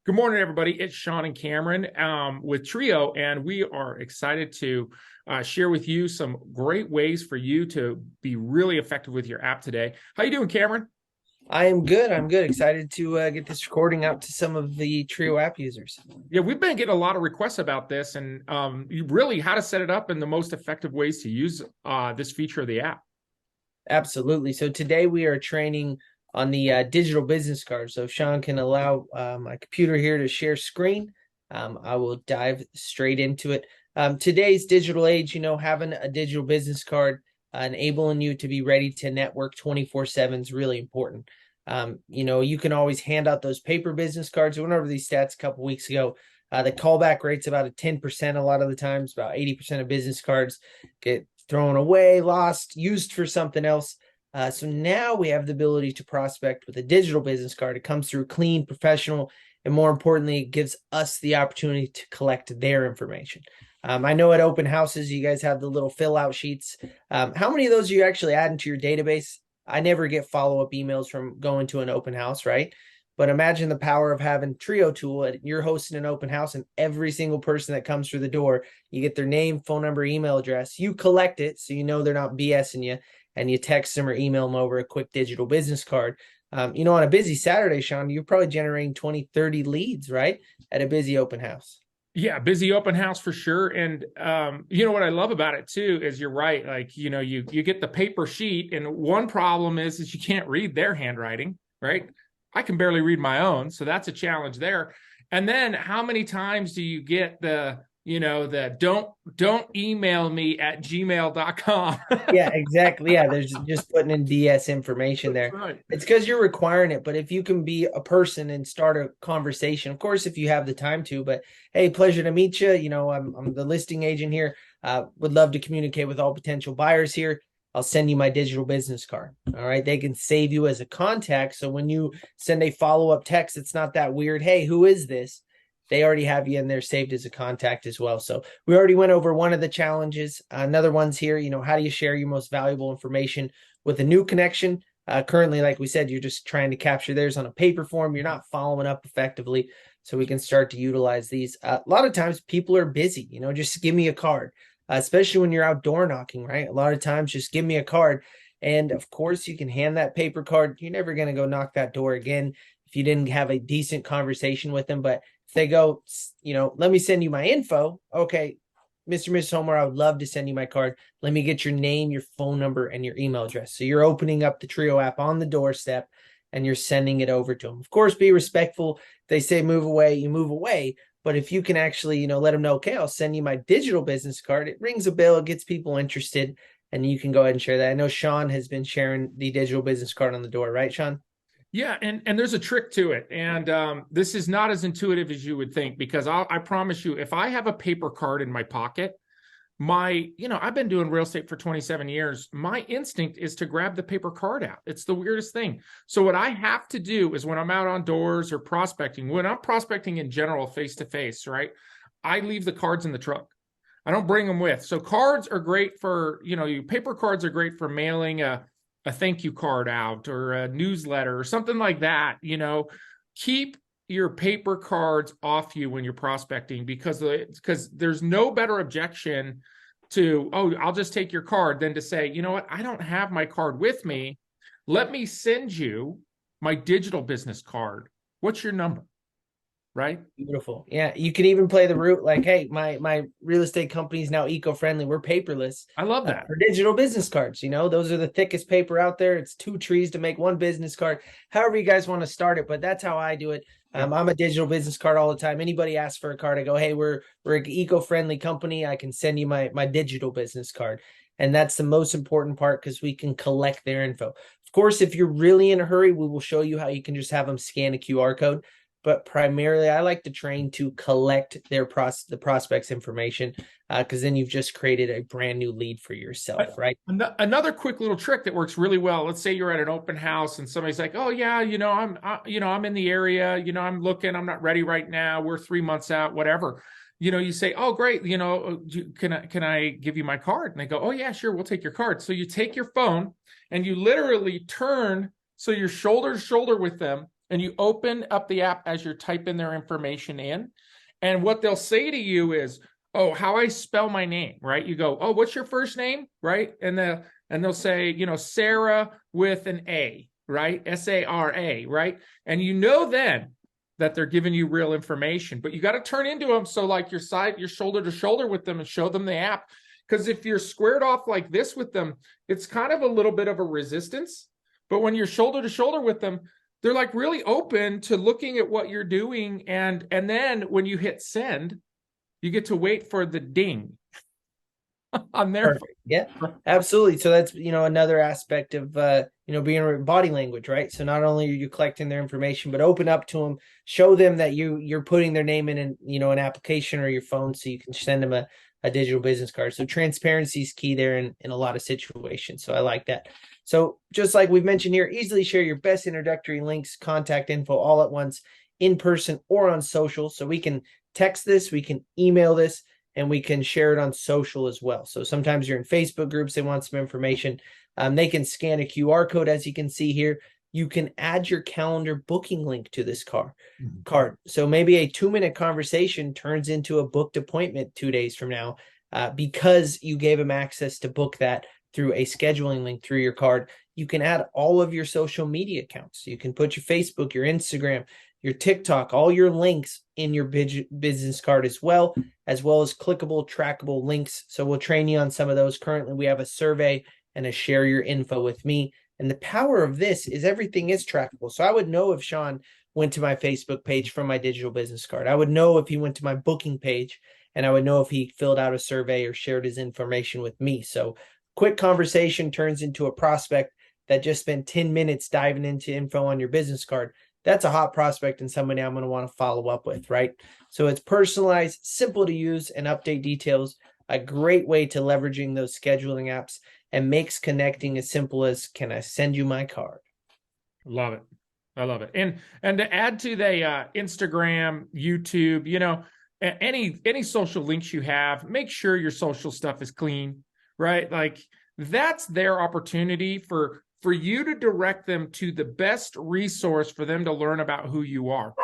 Good morning, everybody. It's Sean and Cameron with Trio, and we are excited to share with you some great ways for you to be really effective with your app today. How you doing, Cameron? I am good. I'm good. Excited to get this recording out to some of the Trio app users. Yeah, we've been getting a lot of requests about this, and you really how to set it up and the most effective ways to use this feature of the app. Absolutely. So today we are training on the digital business card. So if Sean can allow my computer here to share screen, I will dive straight into it. Today's digital age, having a digital business card, enabling you to be ready to network 24/7 is really important. You can always hand out those paper business cards. I went over these stats a couple weeks ago. The callback rate's about a 10% a lot of the times. About 80% of business cards get thrown away, lost, used for something else. So now we have the ability to prospect with a digital business card. It comes through clean, professional, and more importantly, it gives us the opportunity to collect their information. I know at open houses, you guys have the little fill out sheets. How many of those are you actually add into your database? I never get follow up emails from going to an open house, right? But imagine the power of having Trio tool. You're hosting an open house, and every single person that comes through the door, you get their name, phone number, email address. You collect it so you know they're not BSing you, and you text them or email them over a quick digital business card. On a busy Saturday, Sean, you're probably generating 20, 30 leads, right? At a busy open house. Yeah, busy open house for sure. And what I love about it too is you're right. Like, you get the paper sheet, and one problem is you can't read their handwriting, right? I can barely read my own, so that's a challenge there. And then how many times do you get the don't email me at gmail.com? Yeah, exactly. Yeah, there's just putting in BS information That's there. right. It's because you're requiring it. But if you can be a person and start a conversation, of course, if you have the time to. But hey, pleasure to meet you. I'm the listing agent here. Would love to communicate with all potential buyers here. I'll send you my digital business card. All right. They can save you as a contact. So when you send a follow-up text, it's not that weird. Hey, who is this? They already have you in there saved as a contact as well. So we already went over one of the challenges. Another one's here. How do you share your most valuable information with a new connection? Currently, like we said, you're just trying to capture theirs on a paper form. You're not following up effectively. So we can start to utilize these. A lot of times people are busy, just give me a card, especially when you're outdoor knocking, right? A lot of times just give me a card. And of course, you can hand that paper card. You're never going to go knock that door again if you didn't have a decent conversation with them. But if they go, let me send you my info. Okay, Mr. and Mrs. Homer, I would love to send you my card. Let me get your name, your phone number, and your email address. So you're opening up the Trio app on the doorstep and you're sending it over to them. Of course, be respectful. If they say move away, you move away. But if you can actually, let them know, okay, I'll send you my digital business card. It rings a bell, it gets people interested, and you can go ahead and share that. I know Sean has been sharing the digital business card on the door, right, Sean? Yeah, and there's a trick to it, and this is not as intuitive as you would think, because I promise you, if I have a paper card in my pocket, I've been doing real estate for 27 years. My instinct is to grab the paper card out. It's the weirdest thing. So what I have to do is when I'm out on doors or prospecting, when I'm prospecting in general, face to face, right? I leave the cards in the truck. I don't bring them with. So cards are great for, paper cards are great for mailing a thank you card out or a newsletter or something like that. Keep your paper cards off you when you're prospecting, because there's no better objection to, oh, I'll just take your card, than to say, you know what, I don't have my card with me. Let me send you my digital business card. What's your number? Right? Beautiful. Yeah, you can even play the route like, hey, my real estate company is now eco-friendly. We're paperless I love that. for digital business cards. Those are the thickest paper out there. It's two trees to make one business card. However you guys want to start it, but that's how I do it. Yep. I'm a digital business card all the time. Anybody asks for a card, I go, hey, we're an eco-friendly company. I can send you my digital business card. And that's the most important part, because we can collect their info. Of course, if you're really in a hurry, we will show you how you can just have them scan a QR code. But primarily, I like to train to collect the prospect's information, because then you've just created a brand new lead for yourself, right? Another quick little trick that works really well. Let's say you're at an open house and somebody's like, "Oh yeah, I'm in the area. I'm looking. I'm not ready right now. We're 3 months out. Whatever." You say, "Oh great. Can I give you my card?" And they go, "Oh yeah, sure. We'll take your card." So you take your phone and you literally turn so you're shoulder to shoulder with them, and you open up the app as you're typing their information in. And what they'll say to you is, oh, how I spell my name, right? You go, oh, what's your first name, right? And they'll say, you know, Sarah with an A, right? Sara, right? And you know then that they're giving you real information, but you got to turn into them. So like you're shoulder to shoulder with them and show them the app. Because if you're squared off like this with them, it's kind of a little bit of a resistance. But when you're shoulder to shoulder with them, they're like really open to looking at what you're doing. And then when you hit send, you get to wait for the ding on their phone. Yeah, absolutely. So that's, you know, another aspect of, you know, being body language, right? So not only are you collecting their information, but open up to them, show them that you're putting their name in, you know, an application or your phone, so you can send them a digital business card. So transparency is key there in a lot of situations. So I like that. So just like we've mentioned here, easily share your best introductory links, contact info all at once, in person or on social. So we can text this, we can email this, and we can share it on social as well. So sometimes you're in Facebook groups, they want some information. They can scan a QR code, as you can see here. You can add your calendar booking link to this card. So maybe a 2-minute conversation turns into a booked appointment 2 days from now, because you gave them access to book that through a scheduling link through your card. You can add all of your social media accounts. You can put your Facebook, your Instagram, your TikTok, all your links in your business card as well as clickable, trackable links. So we'll train you on some of those. Currently, we have a survey and a share your info with me. And the power of this is everything is trackable. So I would know if Sean went to my Facebook page from my digital business card. I would know if he went to my booking page, and I would know if he filled out a survey or shared his information with me. So quick conversation turns into a prospect that just spent 10 minutes diving into info on your business card. That's a hot prospect and somebody I'm going to want to follow up with, right? So it's personalized, simple to use, and update details. A great way to leveraging those scheduling apps, and makes connecting as simple as, can I send you my card? Love it. I love it. And to add to the Instagram, YouTube, you know, any social links you have, make sure your social stuff is clean, right? Like that's their opportunity for you to direct them to the best resource for them to learn about who you are.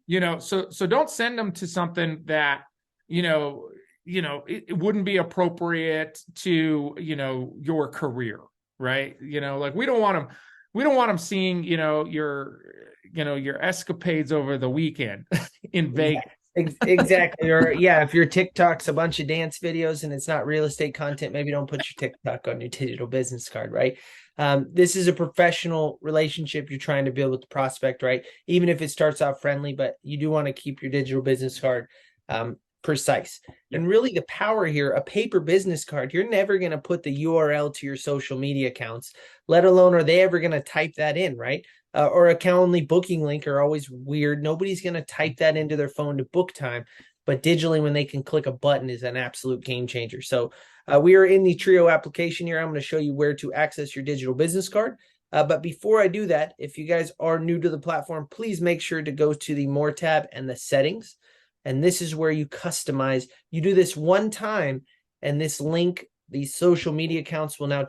You know, so don't send them to something that, you know, it wouldn't be appropriate to, you know, your career, right? You know, like we don't want them seeing, you know, your escapades over the weekend in Vegas. Exactly. Or yeah, if your TikTok's a bunch of dance videos and it's not real estate content, maybe don't put your TikTok on your digital business card, right? This is a professional relationship you're trying to build with the prospect, right? Even if it starts out friendly, but you do want to keep your digital business card precise. And really the power here, a paper business card, you're never going to put the URL to your social media accounts, let alone are they ever going to type that in, right? Or a Calendly booking link are always weird. Nobody's going to type that into their phone to book time, but digitally when they can click a button is an absolute game changer. So we are in the Trio application here. I'm going to show you where to access your digital business card. But before I do that, if you guys are new to the platform, please make sure to go to the More tab and the settings. And this is where you customize. You do this one time, and this link, these social media accounts will now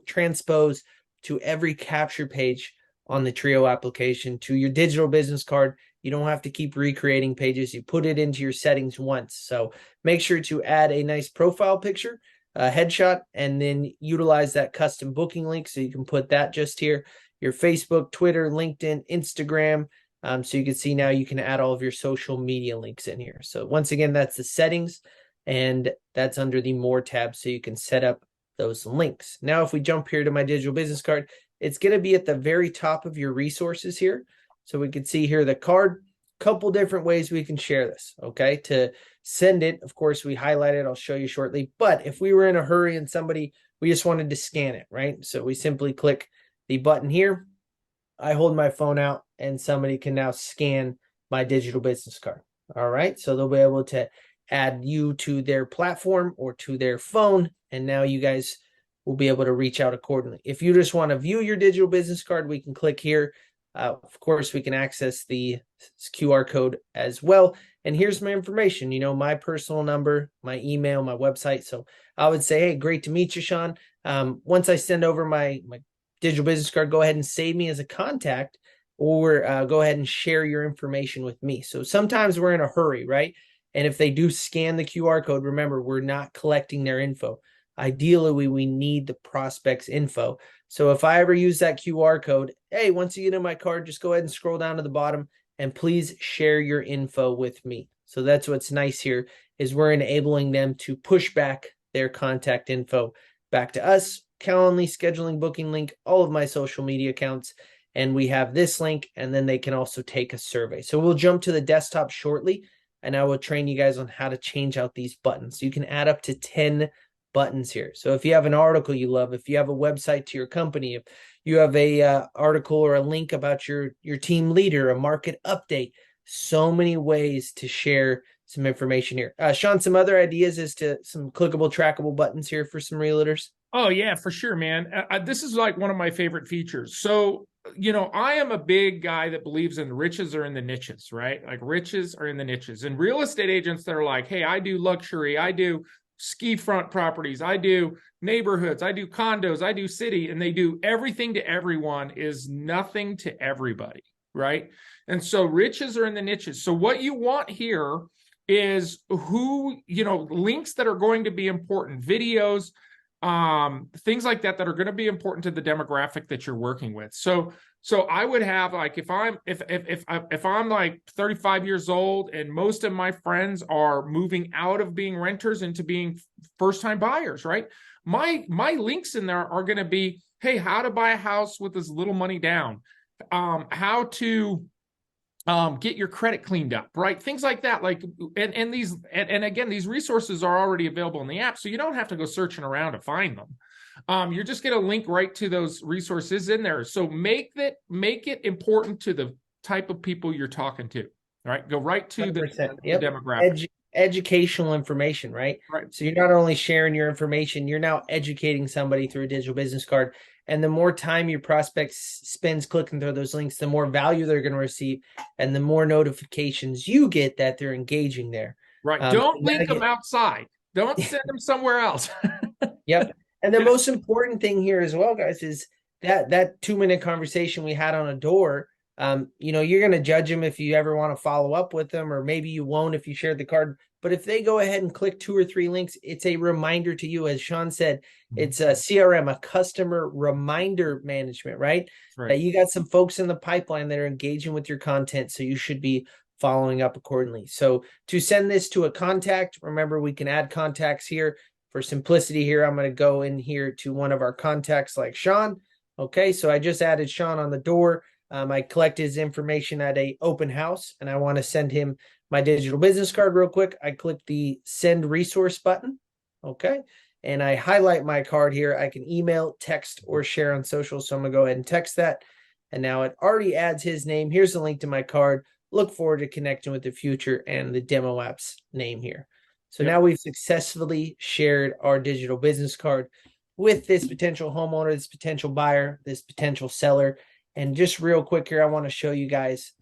transpose to every capture page on the Trio application to your digital business card. You don't have to keep recreating pages. You put it into your settings once. So make sure to add a nice profile picture, a headshot, and then utilize that custom booking link. So you can put that just here, your Facebook, Twitter, LinkedIn, Instagram. So you can see now you can add all of your social media links in here. So once again, that's the settings, and that's under the More tab. So you can set up those links. Now, if we jump here to my digital business card, it's going to be at the very top of your resources here. So we can see here the card, couple different ways we can share this. Okay. To send it, of course, we highlight it. I'll show you shortly. But if we were in a hurry and we just wanted to scan it, right? So we simply click the button here. I hold my phone out and somebody can now scan my digital business card. All right. So they'll be able to add you to their platform or to their phone. And now you guys will be able to reach out accordingly. If you just want to view your digital business card, we can click here. Of course, we can access the QR code as well. And here's my information, my personal number, my email, my website. So I would say, hey, great to meet you, Sean. Once I send over my digital business card, go ahead and save me as a contact. or go ahead and share your information with me. So sometimes we're in a hurry, right? And if they do scan the QR code, remember, we're not collecting their info. Ideally, we need the prospect's info. So if I ever use that QR code, hey, once you get in my card, just go ahead and scroll down to the bottom and please share your info with me. So that's what's nice here is we're enabling them to push back their contact info back to us. Calendly, scheduling, booking link, all of my social media accounts. And we have this link, and then they can also take a survey. So we'll jump to the desktop shortly, and I will train you guys on how to change out these buttons. So you can add up to 10 buttons here. So if you have an article you love, if you have a website to your company, if you have a article or a link about your team leader, a market update, so many ways to share some information here. Sean, some other ideas as to some clickable, trackable buttons here for some realtors? Oh yeah, for sure, man. This is like one of my favorite features. So, I am a big guy that believes in riches are in the niches, right? Like riches are in the niches. And real estate agents that are like, hey, I do luxury, I do ski front properties, I do neighborhoods, I do condos, I do city, and they do everything to everyone is nothing to everybody, right? And so riches are in the niches. So what you want here is links that are going to be important, videos, things like that are going to be important to the demographic that you're working with. So I would have, like, if I'm like 35 years old and most of my friends are moving out of being renters into being first time buyers, right? My links in there are going to be, hey, how to buy a house with as little money down, how to get your credit cleaned up, right? Things like that. Like, and again, these resources are already available in the app, so you don't have to go searching around to find them. You're just going to link right to those resources in there. So make it important to the type of people you're talking to, right? Go right to the demographic. Educational information, right? Right. So you're not only sharing your information, you're now educating somebody through a digital business card. And the more time your prospect spends clicking through those links, the more value they're going to receive and the more notifications you get that they're engaging there. Right. Don't link them outside. Don't send them somewhere else. Yep. And the most important thing here as well, guys, is that 2-minute conversation we had on a door. You're going to judge them if you ever want to follow up with them, or maybe you won't if you shared the card. But if they go ahead and click 2 or 3 links, it's a reminder to you. As Sean said, it's a CRM, a customer reminder management, right? That you got some folks in the pipeline that are engaging with your content. So you should be following up accordingly. So to send this to a contact, remember, we can add contacts here. For simplicity here, I'm going to go in here to one of our contacts like Sean. Okay, so I just added Sean on the door. I collected his information at a open house, and I want to send him my digital business card real quick. I click the send resource button. Okay, and I highlight my card here. I can email, text, or share on social. So I'm going to go ahead and text that. And now it already adds his name. Here's the link to my card. Look forward to connecting with the future and the demo app's name here. So now we've successfully shared our digital business card with this potential homeowner, this potential buyer, this potential seller. And just real quick here, I want to show you guys,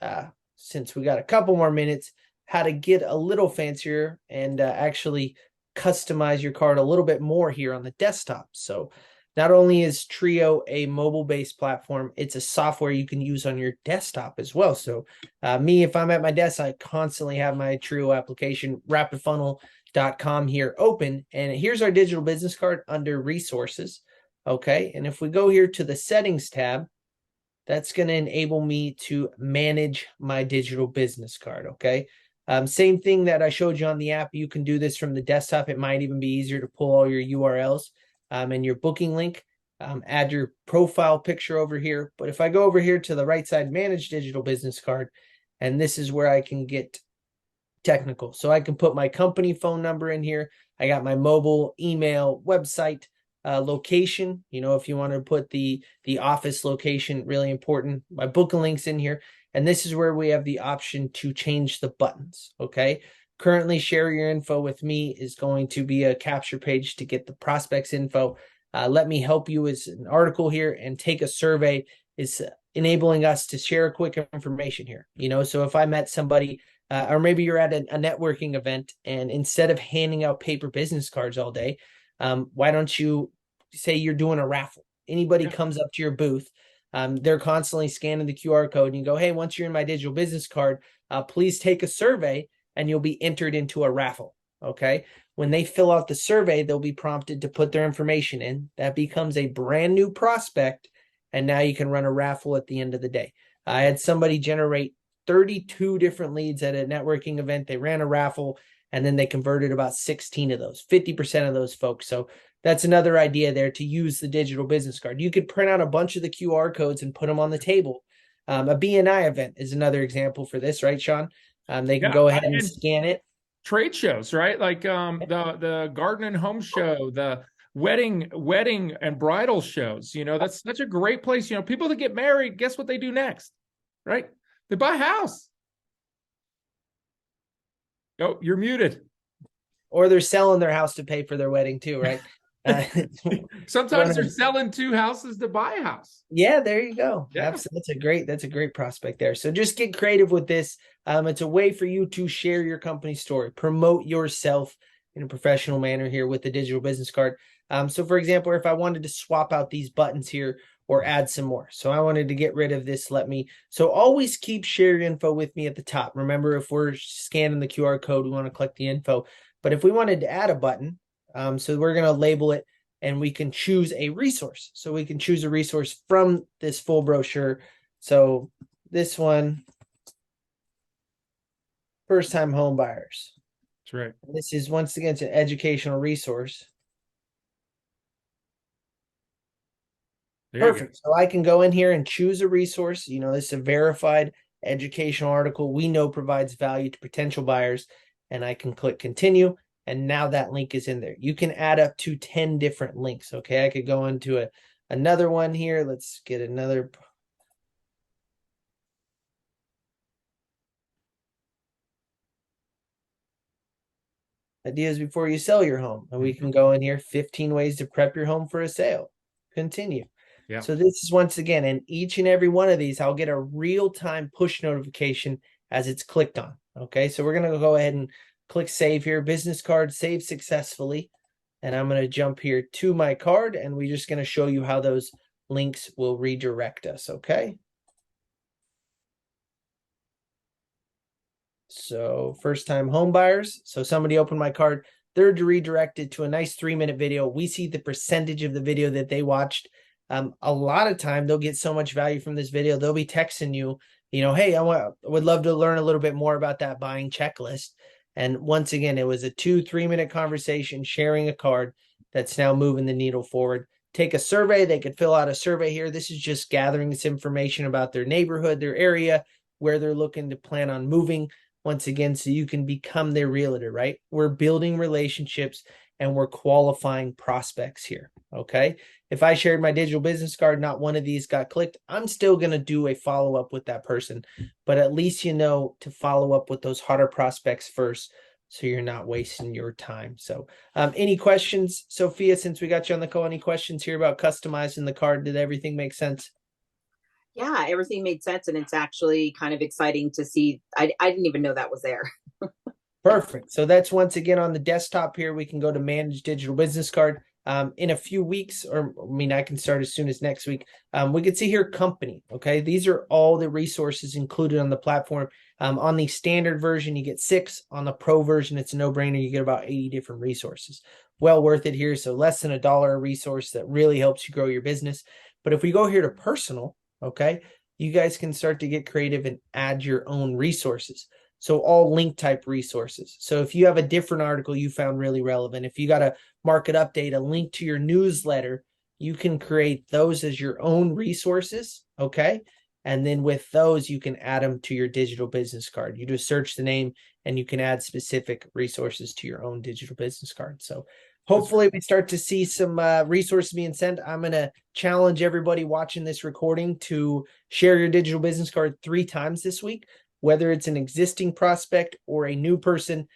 since we got a couple more minutes, how to get a little fancier and actually customize your card a little bit more here on the desktop. So not only is Trio a mobile-based platform, it's a software you can use on your desktop as well. So if I'm at my desk, I constantly have my Trio application, RapidFunnel.com here open. And here's our digital business card under resources. Okay. And if we go here to the settings tab, that's going to enable me to manage my digital business card. Okay. Same thing that I showed you on the app. You can do this from the desktop. It might even be easier to pull all your URLs and your booking link, add your profile picture over here. But if I go over here to the right side, manage digital business card, and this is where I can get technical. So I can put my company phone number in here. I got my mobile, email, website, location. If you want to put the office location, really important. My booking links in here. And this is where we have the option to change the buttons. Okay. Currently, share your info with me is going to be a capture page to get the prospects info. Let me help you is an article here, and take a survey is enabling us to share quick information here. So if I met somebody, or maybe you're at a networking event, and instead of handing out paper business cards all day, why don't you say you're doing a raffle? Anybody comes up to your booth, They're constantly scanning the QR code, and you go, hey, once you're in my digital business card, please take a survey and you'll be entered into a raffle. Okay. When they fill out the survey, they'll be prompted to put their information in. That becomes a brand new prospect. And now you can run a raffle at the end of the day. I had somebody generate 32 different leads at a networking event. They ran a raffle and then they converted about 16 of those, 50% of those folks. So that's another idea there, to use the digital business card. You could print out a bunch of the QR codes and put them on the table. A BNI event is another example for this, right, Sean? They can Yeah, go ahead and and scan it. trade shows, right? Like the garden and home show, the wedding and bridal shows. That's such a great place. People that get married, guess what they do next, right? They buy a house. Oh, you're muted. Or they're selling their house to pay for their wedding too, right? Sometimes they're selling two houses to buy a house. Yeah, there you go. Yeah. That's a great prospect there. So just get creative with this. It's a way for you to share your company story, promote yourself in a professional manner here with the digital business card. So for example, if I wanted to swap out these buttons here or add some more, so I wanted to get rid of this, so always keep share info with me at the top. Remember, if we're scanning the QR code, we want to click the info. But if we wanted to add a button, so we're going to label it, and we can choose a resource. So we can choose a resource from this full brochure. So this one, first time home buyers. That's right. This is, once again, it's an educational resource. Perfect. So I can go in here and choose a resource. This is a verified educational article we know provides value to potential buyers. And I can click continue. And now that link is in there. You can add up to 10 different links. Okay. I could go into another one here. Let's get another. Ideas before you sell your home. And we can go in here, 15 ways to prep your home for a sale. Continue. Yeah. So this is, once again, in each and every one of these, I'll get a real-time push notification as it's clicked on. Okay. So we're going to go ahead and click save here. Business card saved successfully. And I'm going to jump here to my card, and we're just going to show you how those links will redirect us. Okay. So first time home buyers. So somebody opened my card, they're redirected to a nice 3-minute video. We see the percentage of the video that they watched. A lot of time they'll get so much value from this video. They'll be texting you, hey, I would love to learn a little bit more about that buying checklist. And once again, it was a 2-3-minute conversation, sharing a card that's now moving the needle forward. Take a survey. They could fill out a survey here. This is just gathering this information about their neighborhood, their area, where they're looking to plan on moving. Once again, so you can become their realtor, right? We're building relationships and we're qualifying prospects here. Okay. If I shared my digital business card, not one of these got clicked, I'm still going to do a follow-up with that person, but at least to follow up with those hotter prospects first, so you're not wasting your time. So any questions, Sophia, since we got you on the call? Any questions here about customizing the card? Did everything make sense? Yeah, everything made sense. And it's actually kind of exciting to see. I didn't even know that was there. Perfect. So that's, once again, on the desktop here. We can go to manage digital business card. In a few weeks, I can start as soon as next week. We can see here company. Okay. These are all the resources included on the platform. On the standard version, you get 6. On the pro version, it's a no-brainer. You get about 80 different resources. Well worth it here. So less than $1 a resource that really helps you grow your business. But if we go here to personal, okay, you guys can start to get creative and add your own resources. So all link type resources. So if you have a different article you found really relevant, if you got a market update, a link to your newsletter, you can create those as your own resources. Okay. And then with those, you can add them to your digital business card. You just search the name and you can add specific resources to your own digital business card. So hopefully we start to see some resources being sent. I'm going to challenge everybody watching this recording to share your digital business card 3 times this week, whether it's an existing prospect or a new person.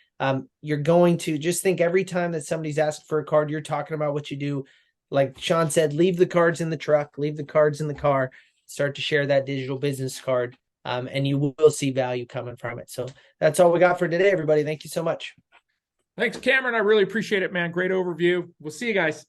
You're going to just think, every time that somebody's asking for a card, you're talking about what you do. Like Sean said, leave the cards in the truck, leave the cards in the car, start to share that digital business card, and you will see value coming from it. So that's all we got for today, everybody. Thank you so much. Thanks, Cameron. I really appreciate it, man. Great overview. We'll see you guys.